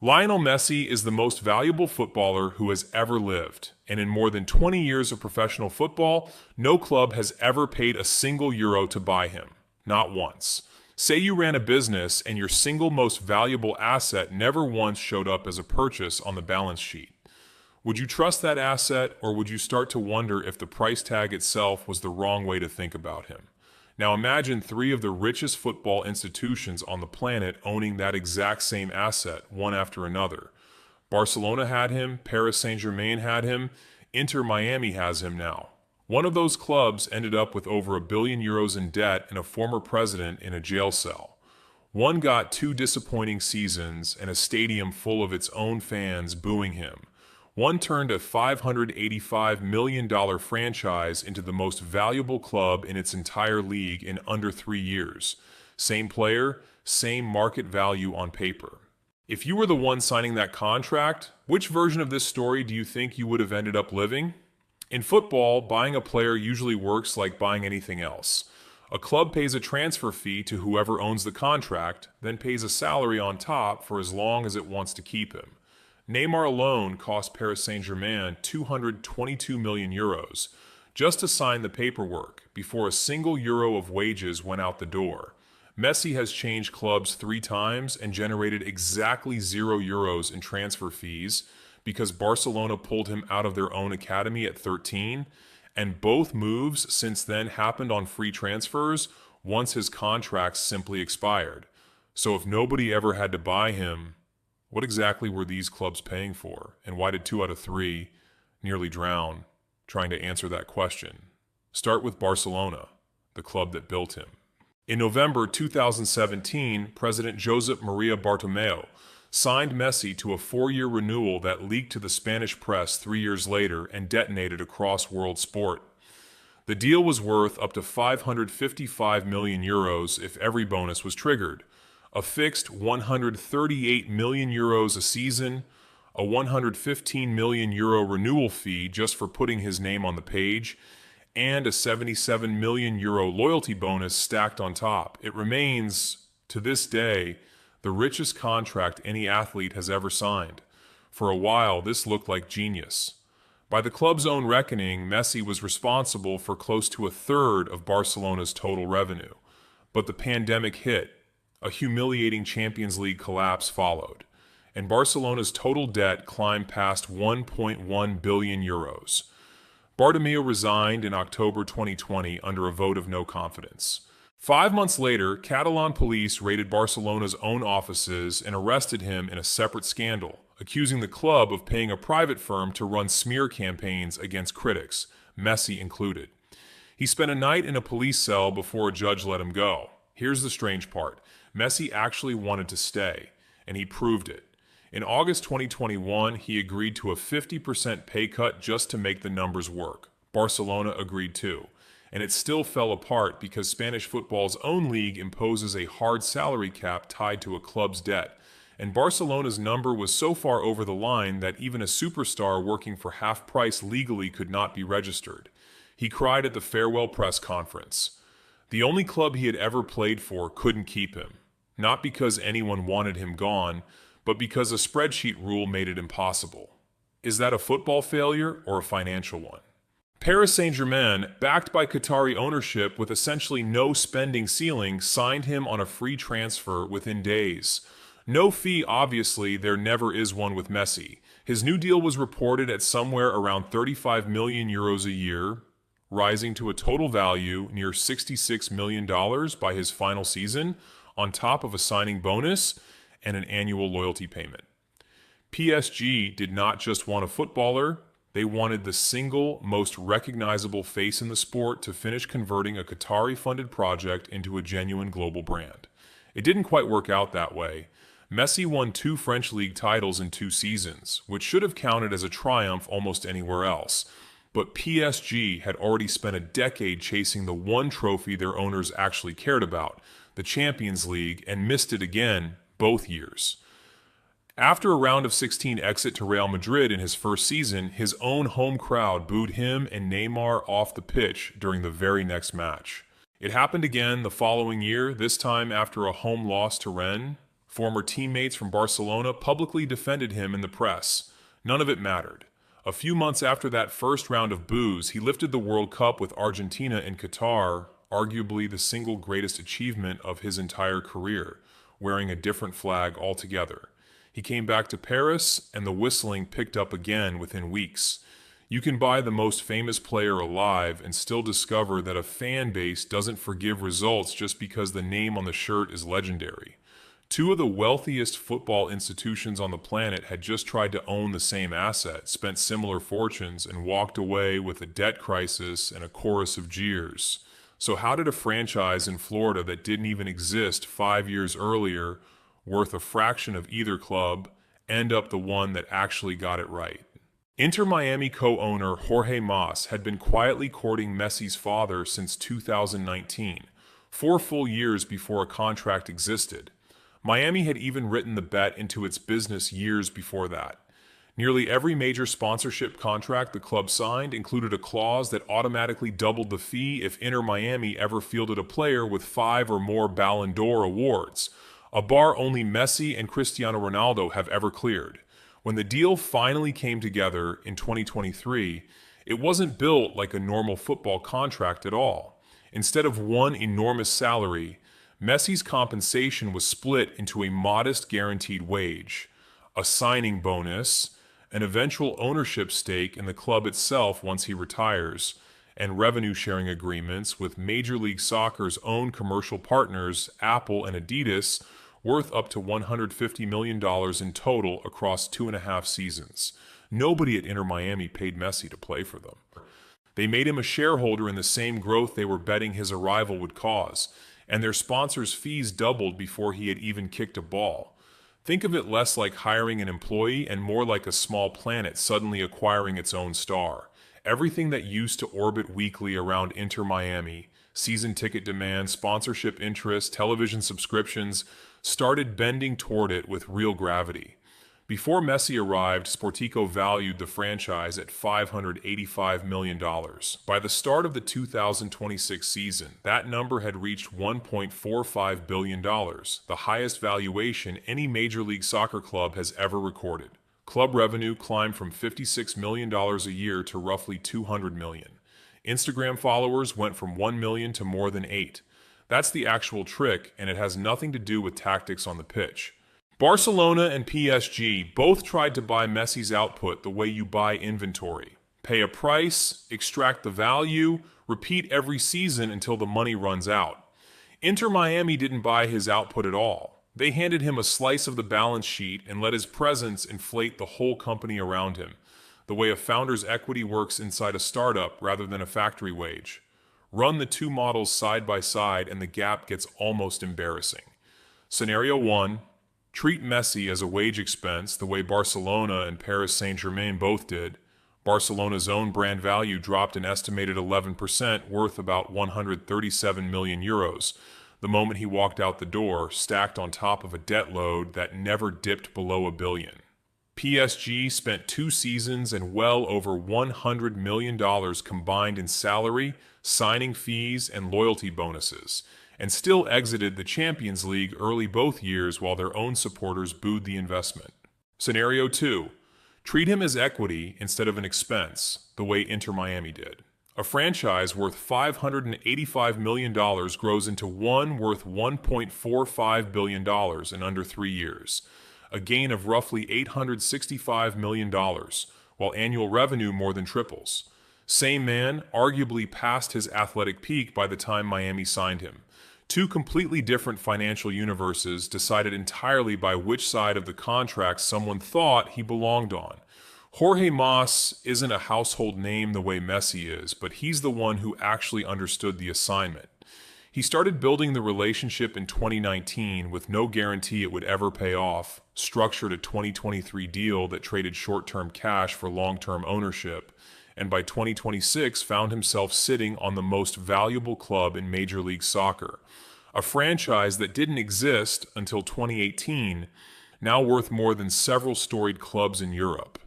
Lionel Messi is the most valuable footballer who has ever lived, and in more than 20 years of professional football, no club has ever paid a single euro to buy him. Not once. Say you ran a business and your single most valuable asset never once showed up as a purchase on the balance sheet. Would you trust that asset, or would you start to wonder if the price tag itself was the wrong way to think about him? Now imagine three of the richest football institutions on the planet owning that exact same asset, one after another. Barcelona had him, Paris Saint-Germain had him, Inter Miami has him now. One of those clubs ended up with over €1 billion in debt and a former president in a jail cell. One got two disappointing seasons and a stadium full of its own fans booing him. One turned a $585 million franchise into the most valuable club in its entire league in under 3 years. Same player, same market value on paper. If you were the one signing that contract, which version of this story do you think you would have ended up living? In football, buying a player usually works like buying anything else. A club pays a transfer fee to whoever owns the contract, then pays a salary on top for as long as it wants to keep him. Neymar alone cost Paris Saint-Germain €222 million just to sign the paperwork before a single euro of wages went out the door. Messi has changed clubs 3 times and generated exactly €0 in transfer fees because Barcelona pulled him out of their own academy at 13, and both moves since then happened on free transfers once his contracts simply expired. So if nobody ever had to buy him, what exactly were these clubs paying for, and why did 2 out of 3 nearly drown trying to answer that question? Start with Barcelona, the club that built him. In November 2017, President Josep Maria Bartomeu signed Messi to a 4-year renewal that leaked to the Spanish press 3 years later and detonated across world sport. The deal was worth up to €555 million if every bonus was triggered. A fixed €138 million a season, a €115 million renewal fee just for putting his name on the page, and a €77 million loyalty bonus stacked on top. It remains, to this day, the richest contract any athlete has ever signed. For a while, this looked like genius. By the club's own reckoning, Messi was responsible for close to a third of Barcelona's total revenue. But the pandemic hit. A humiliating Champions League collapse followed, and Barcelona's total debt climbed past €1.1 billion. Bartomeu resigned in October 2020 under a vote of no confidence. 5 months later, Catalan police raided Barcelona's own offices and arrested him in a separate scandal, accusing the club of paying a private firm to run smear campaigns against critics, Messi included. He spent a night in a police cell before a judge let him go. Here's the strange part. Messi actually wanted to stay, and he proved it. In August 2021, he agreed to a 50% pay cut just to make the numbers work. Barcelona agreed too, and it still fell apart because Spanish football's own league imposes a hard salary cap tied to a club's debt, and Barcelona's number was so far over the line that even a superstar working for half price legally could not be registered. He cried at the farewell press conference. The only club he had ever played for couldn't keep him. Not because anyone wanted him gone, but because a spreadsheet rule made it impossible. Is that a football failure or a financial one? Paris Saint-Germain, backed by Qatari ownership with essentially no spending ceiling, signed him on a free transfer within days. No fee, obviously, there never is one with Messi. His new deal was reported at somewhere around €35 million a year, rising to a total value near $66 million by his final season, on top of a signing bonus and an annual loyalty payment. PSG did not just want a footballer, they wanted the single most recognizable face in the sport to finish converting a Qatari-funded project into a genuine global brand. It didn't quite work out that way. Messi won 2 French league titles in 2 seasons, which should have counted as a triumph almost anywhere else. But PSG had already spent a decade chasing the one trophy their owners actually cared about, the Champions League, and missed it again both years. After a round of 16 exit to Real Madrid in his first season, his own home crowd booed him and Neymar off the pitch during the very next match. It happened again the following year, this time after a home loss to Rennes. Former teammates from Barcelona publicly defended him in the press. None of it mattered. A few months after that first round of boos, he lifted the World Cup with Argentina in Qatar, arguably the single greatest achievement of his entire career, wearing a different flag altogether. He came back to Paris, and the whistling picked up again within weeks. You can buy the most famous player alive and still discover that a fan base doesn't forgive results just because the name on the shirt is legendary. Two of the wealthiest football institutions on the planet had just tried to own the same asset, spent similar fortunes, and walked away with a debt crisis and a chorus of jeers. So how did a franchise in Florida that didn't even exist 5 years earlier, worth a fraction of either club, end up the one that actually got it right? Inter Miami co-owner Jorge Mas had been quietly courting Messi's father since 2019, 4 full years before a contract existed. Miami had even written the bet into its business years before that. Nearly every major sponsorship contract the club signed included a clause that automatically doubled the fee if Inter Miami ever fielded a player with 5 or more Ballon d'Or awards, a bar only Messi and Cristiano Ronaldo have ever cleared. When the deal finally came together in 2023, it wasn't built like a normal football contract at all. Instead of one enormous salary, Messi's compensation was split into a modest guaranteed wage, a signing bonus, an eventual ownership stake in the club itself once he retires, and revenue-sharing agreements with Major League Soccer's own commercial partners, Apple and Adidas, worth up to $150 million in total across 2.5 seasons. Nobody at Inter Miami paid Messi to play for them. They made him a shareholder in the same growth they were betting his arrival would cause, and their sponsors' fees doubled before he had even kicked a ball. Think of it less like hiring an employee and more like a small planet suddenly acquiring its own star. Everything that used to orbit weekly around Inter Miami, season ticket demand, sponsorship interest, television subscriptions, started bending toward it with real gravity. Before Messi arrived, Sportico valued the franchise at $585 million. By the start of the 2026 season, that number had reached $1.45 billion, the highest valuation any Major League Soccer club has ever recorded. Club revenue climbed from $56 million a year to roughly $200 million. Instagram followers went from 1 million to more than 8. That's the actual trick, and it has nothing to do with tactics on the pitch. Barcelona and PSG both tried to buy Messi's output the way you buy inventory. Pay a price, extract the value, repeat every season until the money runs out. Inter Miami didn't buy his output at all. They handed him a slice of the balance sheet and let his presence inflate the whole company around him, the way a founder's equity works inside a startup rather than a factory wage. Run the two models side by side and the gap gets almost embarrassing. Scenario 1. Treat Messi as a wage expense the way Barcelona and Paris Saint-Germain both did. Barcelona's own brand value dropped an estimated 11%, worth about 137 million euros, the moment he walked out the door, stacked on top of a debt load that never dipped below $1 billion. PSG spent 2 seasons and well over $100 million combined in salary, signing fees, and loyalty bonuses, and still exited the Champions League early both years while their own supporters booed the investment. Scenario 2. Treat him as equity instead of an expense, the way Inter Miami did. A franchise worth $585 million grows into one worth $1.45 billion in under 3 years, a gain of roughly $865 million, while annual revenue more than triples. Same man, arguably past his athletic peak by the time Miami signed him. 2 completely different financial universes decided entirely by which side of the contract someone thought he belonged on. Jorge Mas isn't a household name the way Messi is, but he's the one who actually understood the assignment. He started building the relationship in 2019 with no guarantee it would ever pay off, structured a 2023 deal that traded short-term cash for long-term ownership, and by 2026 found himself sitting on the most valuable club in Major League Soccer. A franchise that didn't exist until 2018, now worth more than several storied clubs in Europe.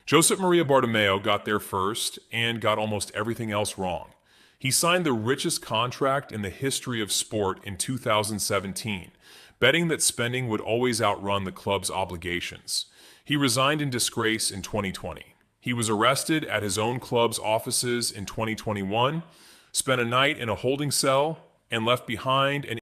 Josep Maria Bartomeu got there first and got almost everything else wrong. He signed the richest contract in the history of sport in 2017, betting that spending would always outrun the club's obligations. He resigned in disgrace in 2020. He was arrested at his own club's offices in 2021, spent a night in a holding cell, and left behind an